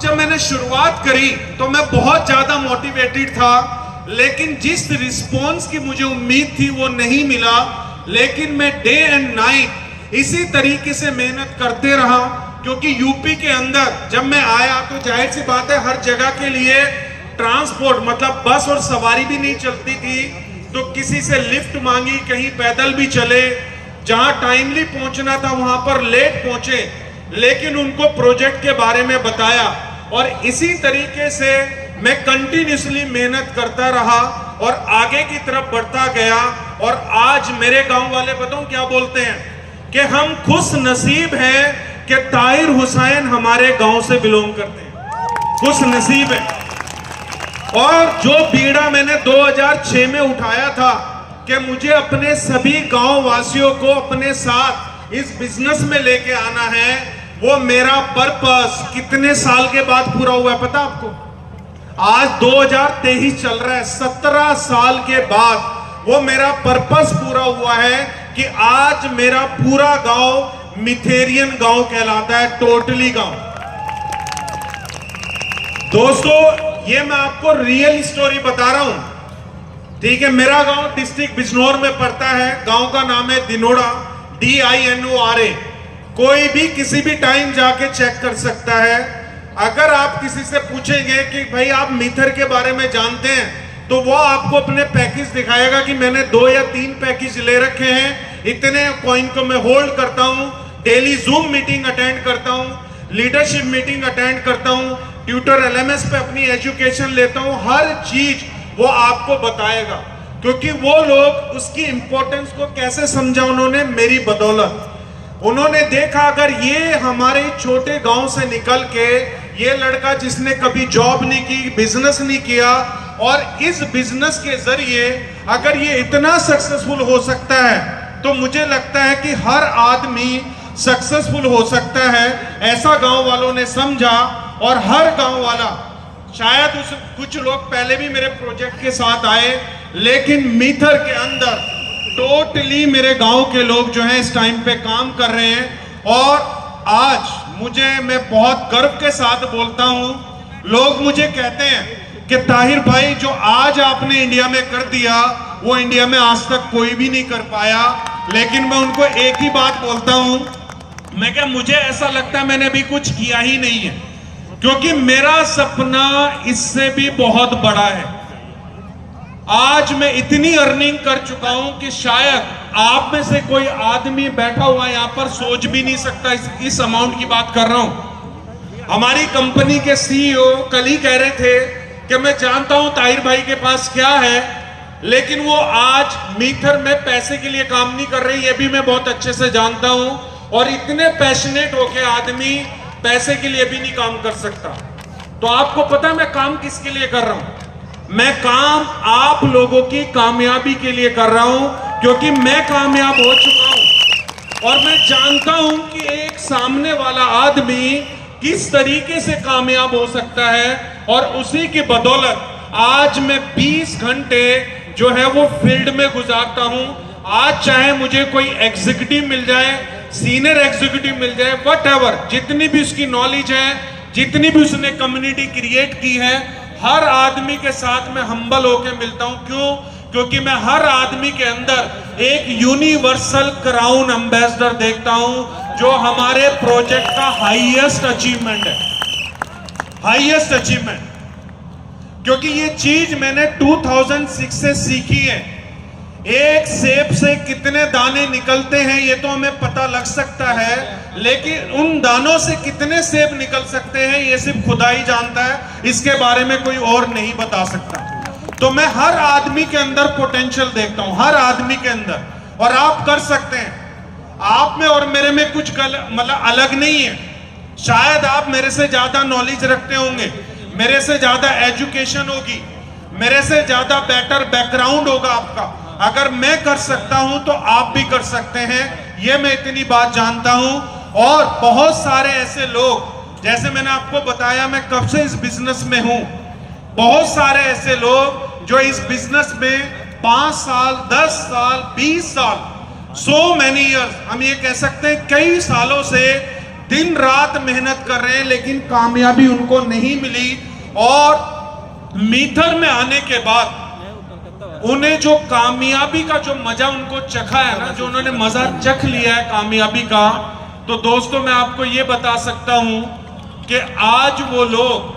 जब मैंने शुरुआत करी तो मैं बहुत ज्यादा मोटिवेटेड था, लेकिन जिस रिस्पॉन्स की मुझे उम्मीद थी वो नहीं मिला। लेकिन मैं डे एंड नाइट इसी तरीके से मेहनत करते रहा, क्योंकि यूपी के अंदर जब मैं आया तो जाहिर सी बात है हर जगह के लिए ट्रांसपोर्ट मतलब बस और सवारी भी नहीं चलती थी, तो किसी से लिफ्ट मांगी, कहीं पैदल भी चले, जहां टाइमली पहुंचना था वहां पर लेट पहुंचे, लेकिन उनको प्रोजेक्ट के बारे में बताया। और इसी तरीके से मैं कंटिन्यूसली मेहनत करता रहा और आगे की तरफ बढ़ता गया। और आज मेरे गांव वाले बताऊं क्या बोलते हैं कि हम खुश नसीब हैं कि ताहिर हुसैन हमारे गांव से बिलोंग करते हैं, खुश नसीब है। और जो बीड़ा मैंने 2006 में उठाया था कि मुझे अपने सभी गांव वासियों को अपने साथ इस बिजनेस में लेके आना है, वो मेरा पर्पस कितने साल के बाद पूरा हुआ है पता आपको? आज 2023 चल रहा है, 17 साल के बाद वो मेरा पर्पस पूरा हुआ है कि आज मेरा पूरा गांव मिथेरियन गांव कहलाता है, टोटली गांव। दोस्तों ये मैं आपको रियल स्टोरी बता रहा हूं, ठीक है। मेरा गांव डिस्ट्रिक्ट बिजनौर में पड़ता है, गांव का नाम है दिनोड़ा, DINORA। कोई भी किसी भी टाइम जाके चेक कर सकता है। अगर आप किसी से पूछेंगे कि भाई आप मीथर के बारे में जानते हैं, तो वो आपको अपने पैकेज दिखाएगा कि मैंने 2 या 3 पैकेज ले रखे हैं, इतने कॉइन को मैं होल्ड करता हूं, डेली जूम मीटिंग अटेंड करता हूं, लीडरशिप मीटिंग अटेंड करता हूं, ट्यूटर LMS पे अपनी एजुकेशन लेता हूं, हर चीज वो आपको बताएगा। क्योंकि वो लोग उसकी इंपॉर्टेंस को कैसे समझा उन्होंने, मेरी बदौलत। उन्होंने देखा अगर ये हमारे छोटे गांव से निकल के ये लड़का जिसने कभी जॉब नहीं की, बिजनेस नहीं किया, और इस बिजनेस के जरिए अगर ये इतना सक्सेसफुल हो सकता है, तो मुझे लगता है कि हर आदमी सक्सेसफुल हो सकता है। ऐसा गांव वालों ने समझा और हर गांव वाला, शायद कुछ लोग पहले भी मेरे प्रोजेक्ट के साथ आए, लेकिन मीथर के अंदर टोटली मेरे गांव के लोग जो हैं इस टाइम पे काम कर रहे हैं। और आज मैं बहुत गर्व के साथ बोलता हूं, लोग मुझे कहते हैं कि ताहिर भाई जो आज आपने इंडिया में कर दिया वो इंडिया में आज तक कोई भी नहीं कर पाया। लेकिन मैं उनको एक ही बात बोलता हूं, मैं क्या मुझे ऐसा लगता है मैंने भी कुछ किया ही नहीं है, क्योंकि मेरा सपना इससे भी बहुत बड़ा है। आज मैं इतनी अर्निंग कर चुका हूं कि शायद आप में से कोई आदमी बैठा हुआ यहां पर सोच भी नहीं सकता इस अमाउंट की बात कर रहा हूं। हमारी कंपनी के CEO कल ही कह रहे थे कि मैं जानता हूं ताहिर भाई के पास क्या है, लेकिन वो आज मीथर में पैसे के लिए काम नहीं कर रहे, ये भी मैं बहुत अच्छे से जानता हूं। और इतने पैशनेट होके आदमी पैसे के लिए भी नहीं काम कर सकता। तो आपको पता मैं काम किसके लिए कर रहा हूं? मैं काम आप लोगों की कामयाबी के लिए कर रहा हूं, क्योंकि मैं कामयाब हो चुका हूं और मैं जानता हूं कि एक सामने वाला आदमी किस तरीके से कामयाब हो सकता है। और उसी की बदौलत आज मैं 20 घंटे जो है वो फील्ड में गुजारता हूं। आज चाहे मुझे कोई एग्जीक्यूटिव मिल जाए, सीनियर एग्जीक्यूटिव मिल जाए, व्हाटएवर, जितनी भी उसकी नॉलेज है, जितनी भी उसने कम्युनिटी क्रिएट की है, हर आदमी के साथ मैं हम्बल होकर मिलता हूं। क्यों? क्योंकि मैं हर आदमी के अंदर एक यूनिवर्सल क्राउन एम्बेसडर देखता हूं, जो हमारे प्रोजेक्ट का हाईएस्ट अचीवमेंट है, हाईएस्ट अचीवमेंट। क्योंकि ये चीज मैंने 2006 से सीखी है। एक सेब से कितने दाने निकलते हैं ये तो हमें पता लग सकता है, लेकिन उन दानों से कितने सेब निकल सकते हैं ये सिर्फ खुदा ही जानता है, इसके बारे में कोई और नहीं बता सकता। तो मैं हर आदमी के अंदर पोटेंशियल देखता हूं, हर आदमी के अंदर, और आप कर सकते हैं। आप में और मेरे में कुछ मतलब अलग नहीं है। शायद आप मेरे से ज्यादा नॉलेज रखते होंगे, मेरे से ज्यादा एजुकेशन होगी, मेरे से ज्यादा बेटर बैकग्राउंड होगा आपका। अगर मैं कर सकता हूं तो आप भी कर सकते हैं, ये मैं इतनी बात जानता हूं। और बहुत सारे ऐसे लोग, जैसे मैंने आपको बताया मैं कब से इस बिजनेस में हूं, बहुत सारे ऐसे लोग जो इस बिजनेस में 5 साल, 10 साल, 20 साल, so many years, हम ये कह सकते हैं कई सालों से दिन रात मेहनत कर रहे हैं, लेकिन कामयाबी उनको नहीं मिली। और मीथर में आने के बाद उन्हें जो कामयाबी का जो मजा उनको चखा है ना, जो उन्होंने मजा चख लिया है कामयाबी का, तो दोस्तों मैं आपको ये बता सकता हूं कि आज वो लोग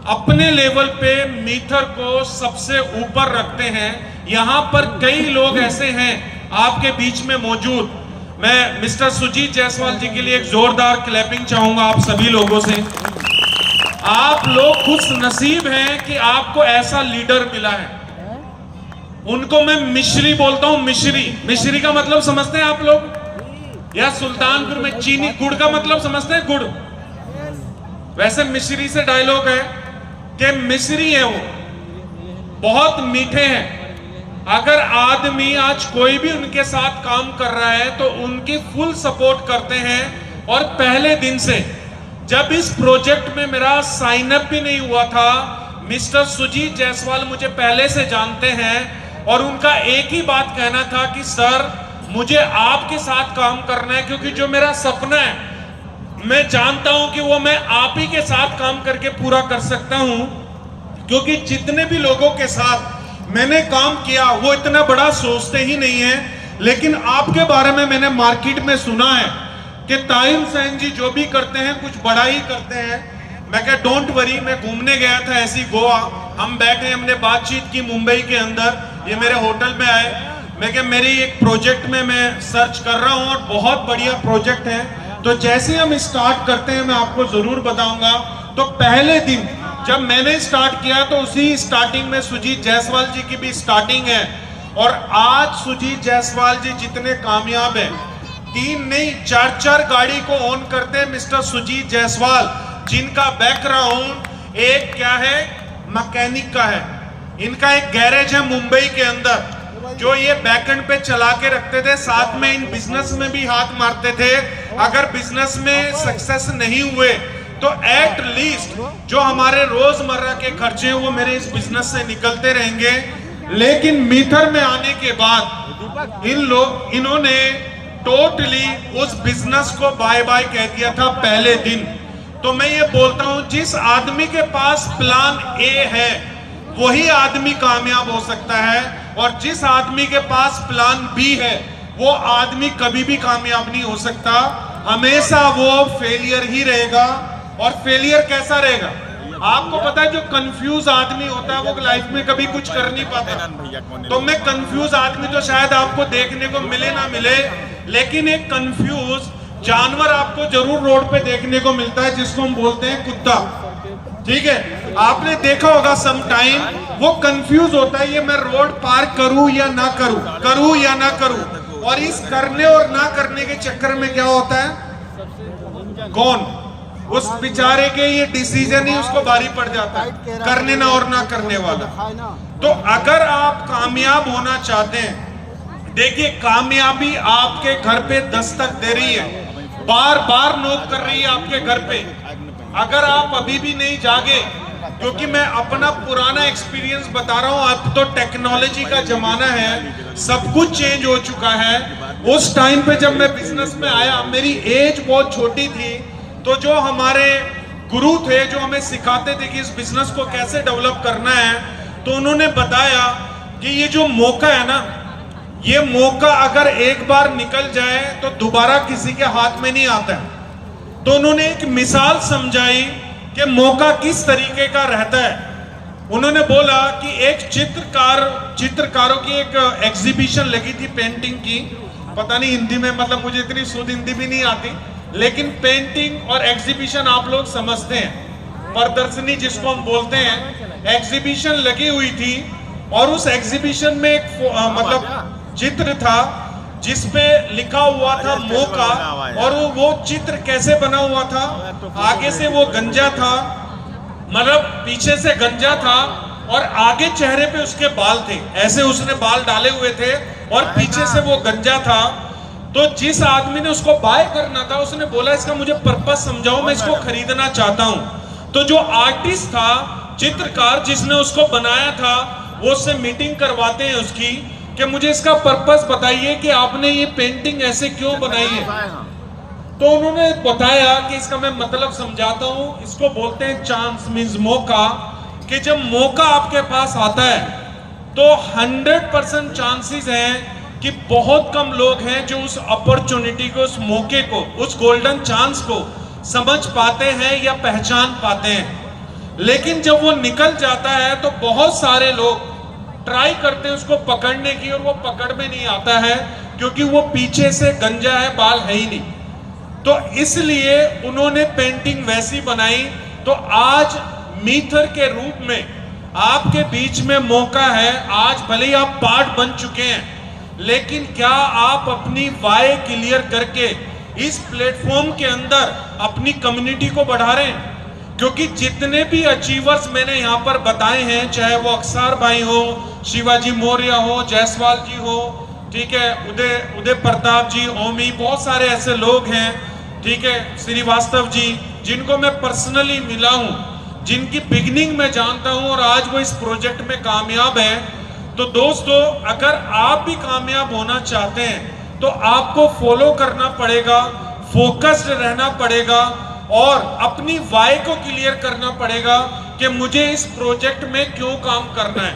अपने लेवल पे मीथर को सबसे ऊपर रखते हैं। यहां पर कई लोग ऐसे हैं आपके बीच में मौजूद। मैं मिस्टर सुजीत जायसवाल जी के लिए एक जोरदार क्लैपिंग चाहूंगा आप सभी लोगों से। आप लोग खुश नसीब हैं कि आपको ऐसा लीडर मिला है। उनको मैं मिश्री बोलता हूं, मिश्री। मिश्री का मतलब समझते हैं आप लोग? या सुल्तानपुर में चीनी गुड़ का मतलब समझते हैं? गुड़। वैसे मिश्री से डायलॉग है कि मिश्री है वो, बहुत मीठे हैं। अगर आदमी आज कोई भी उनके साथ काम कर रहा है तो उनकी फुल सपोर्ट करते हैं। और पहले दिन से जब इस प्रोजेक्ट में मेरा साइन अप भी नहीं हुआ था, मिस्टर सुजीत जायसवाल मुझे पहले से जानते हैं और उनका एक ही बात कहना था कि सर मुझे आपके साथ काम करना है, क्योंकि जो मेरा सपना है मैं जानता हूं कि वो मैं आप ही के साथ काम करके पूरा कर सकता हूं। क्योंकि जितने भी लोगों के साथ मैंने काम किया वो इतना बड़ा सोचते ही नहीं है, लेकिन आपके बारे में मैंने मार्केट में सुना है कि ताहिर हुसैन जी जो भी करते हैं कुछ बड़ा ही करते हैं। मैं कहा डोंट वरी, मैं घूमने गया था ऐसी गोवा, हम बैठे हमने बातचीत की मुंबई के अंदर, ये मेरे होटल में आए। मैं कहा मेरी एक प्रोजेक्ट में मैं सर्च कर रहा हूं और बहुत बढ़िया प्रोजेक्ट है, तो जैसे हम स्टार्ट करते हैं मैं आपको जरूर बताऊंगा। तो पहले दिन जब मैंने स्टार्ट किया तो उसी स्टार्टिंग में सुजीत जायसवाल जी की भी स्टार्टिंग है। और आज सुजीत जायसवाल जी जितने कामयाब हैं, 3 नहीं 4 गाड़ी को ओन करते हैं मिस्टर सुजीत जायसवाल, जिनका बैकग्राउंड एक क्या है, मैकेनिक का है। इनका एक गैरेज है मुंबई के अंदर जो ये बैकएंड पे चला के रखते थे, साथ में इन बिजनेस में भी हाथ मारते थे। अगर बिजनेस में सक्सेस नहीं हुए तो एट लीस्ट जो हमारे रोजमर्रा के खर्चे वो मेरे इस बिजनेस से निकलते रहेंगे। लेकिन मीथर में आने के बाद इन्होंने टोटली उस बिजनेस को बाय बाय कह दिया था पहले दिन। तो मैं ये बोलता हूं जिस आदमी के पास प्लान ए है वही आदमी कामयाब हो सकता है, और जिस आदमी के पास प्लान बी है वो आदमी कभी भी कामयाब नहीं हो सकता, हमेशा वो फेलियर ही रहेगा। और फेलियर कैसा रहेगा आपको पता है, जो कंफ्यूज आदमी होता है वो लाइफ में कभी कुछ कर नहीं पाता। तो मैं कंफ्यूज आदमी तो शायद आपको देखने को मिले ना मिले, लेकिन एक कंफ्यूज जानवर आपको जरूर रोड पे देखने को मिलता है, जिसको हम बोलते हैं कुत्ता। ठीक है, आपने देखा होगा सम टाइम वो कंफ्यूज होता है, ये मैं रोड पार करूं या ना करूं, करूं या ना करूं। और इस करने और ना करने के चक्कर में क्या होता है, कौन उस बेचारे के ये डिसीजन ही उसको भारी पड़ जाता है, करने ना और ना करने वाला। तो अगर आप कामयाब होना चाहते हैं, देखिए कामयाबी आपके घर पे दस्तक दे रही है, बार बार नॉक कर रही है आपके घर पे। अगर आप अभी भी नहीं जागे, क्योंकि मैं अपना पुराना एक्सपीरियंस बता रहा हूं, अब तो टेक्नोलॉजी का जमाना है, सब कुछ चेंज हो चुका है। उस टाइम पे जब मैं बिजनेस में आया मेरी एज बहुत छोटी थी, तो जो हमारे गुरु थे जो हमें सिखाते थे कि इस बिजनेस को कैसे डेवलप करना है, तो उन्होंने बताया कि ये जो मौका है ना, ये मौका अगर एक बार निकल जाए तो दोबारा किसी के हाथ में नहीं आता है। तो उन्होंने एक मिसाल समझाई कि मौका किस तरीके का रहता है। उन्होंने बोला कि एक चित्रकारों की एक एग्जीबिशन लगी थी पेंटिंग की, पता नहीं हिंदी में, मतलब मुझे इतनी शुद्ध हिंदी भी नहीं आती, लेकिन पेंटिंग और एग्जीबिशन आप लोग समझते हैं, प्रदर्शनी जिसको हम बोलते हैं। एग्जीबिशन लगी हुई थी और उस एग्जीबिशन में एक मतलब चित्र था जिसपे लिखा हुआ था मौका, और वो चित्र कैसे बना हुआ था, आगे से वो गंजा था, मतलब पीछे से गंजा था और आगे चेहरे पे उसके बाल थे, ऐसे उसने बाल डाले हुए थे और पीछे से वो गंजा था। तो जिस आदमी ने उसको बाय करना था उसने बोला इसका मुझे पर्पस समझाओ, मैं इसको खरीदना चाहता हूं। तो जो आर्टिस्ट था, चित्रकार जिसने उसको बनाया था, वो उससे मीटिंग करवाते हैं उसकी कि मुझे इसका पर्पस बताइए कि आपने ये पेंटिंग ऐसे क्यों बनाई है। तो उन्होंने बताया कि इसका मैं मतलब समझाता हूं, इसको बोलते हैं चांस मींस मौका, कि जब मौका आपके पास आता है तो 100% चांसेस हैं कि बहुत कम लोग हैं जो उस अपॉर्चुनिटी को, उस मौके को, उस गोल्डन चांस को समझ पाते हैं या पहचान पाते हैं। लेकिन जब वो निकल जाता है तो बहुत सारे लोग ट्राई करते हैं उसको पकड़ने की, और वो पकड़ में नहीं आता है क्योंकि वो पीछे से गंजा है, बाल है ही नहीं। तो इसलिए उन्होंने पेंटिंग वैसी बनाई। तो आज मीथर के रूप में आपके बीच में मौका है। आज भले ही आप पार्ट बन चुके हैं, लेकिन क्या आप अपनी वाय क्लियर करके इस प्लेटफॉर्म के अंदर अपनी कम्युनिटी को बढ़ा रहे हैं? क्योंकि जितने भी अचीवर्स मैंने यहां पर बताए हैं, चाहे वो अक्षर भाई हो, शिवाजी मौर्य हो, जायसवाल जी हो, ठीक है, उदय प्रताप जी, ओमी, बहुत सारे ऐसे लोग हैं, ठीक है, श्रीवास्तव जी, जिनको मैं पर्सनली मिला हूं, जिनकी बिगिनिंग में जानता हूं और आज वो इस प्रोजेक्ट में कामयाब है। तो दोस्तों, अगर आप भी कामयाब होना चाहते हैं तो आपको फॉलो करना पड़ेगा, फोकस्ड रहना पड़ेगा और अपनी वाय को क्लियर करना पड़ेगा कि मुझे इस प्रोजेक्ट में क्यों काम करना है।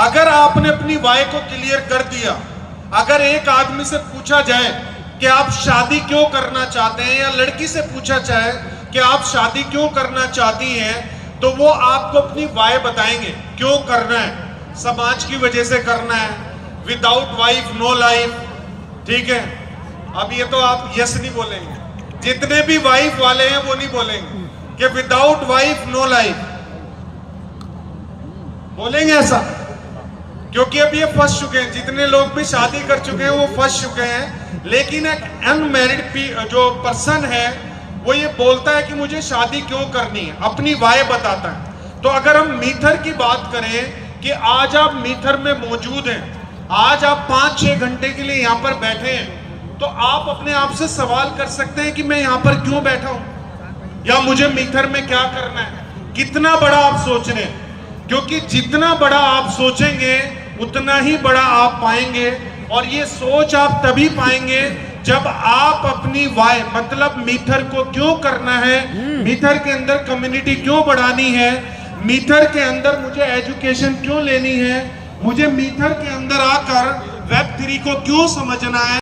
अगर आपने अपनी वाय को क्लियर कर दिया, अगर एक आदमी से पूछा जाए कि आप शादी क्यों करना चाहते हैं, या लड़की से पूछा जाए कि आप शादी क्यों करना चाहती हैं, तो वो आपको अपनी वाय बताएंगे क्यों करना है। समाज की वजह से करना है, विदाउट वाइफ नो लाइफ, ठीक है। अब ये तो आप यस नहीं बोलेंगे, जितने भी वाइफ वाले हैं वो नहीं बोलेंगे कि विदाउट वाइफ नो लाइफ, बोलेंगे ऐसा? क्योंकि अब ये फंस चुके हैं, जितने लोग भी शादी कर चुके हैं वो फंस चुके हैं। लेकिन एक अनमैरिड जो पर्सन है वो ये बोलता है कि मुझे शादी क्यों करनी है, अपनी वाय बताता है। तो अगर हम मीथर की बात करें कि आज आप मीथर में मौजूद हैं, आज आप 5-6 घंटे के लिए यहाँ पर बैठे हैं, तो आप अपने आप से सवाल कर सकते हैं कि मैं यहाँ पर क्यों बैठा हूं, या मुझे मीथर में क्या करना है। कितना बड़ा आप सोच रहे हैं, क्योंकि जितना बड़ा आप सोचेंगे उतना ही बड़ा आप पाएंगे। और ये सोच आप तभी पाएंगे जब आप अपनी वाय, मतलब मीथर को क्यों करना है, मीथर के अंदर कम्युनिटी क्यों बढ़ानी है, मीथर के अंदर मुझे एजुकेशन क्यों लेनी है, मुझे मीथर के अंदर आकर वेब 3 को क्यों समझना है।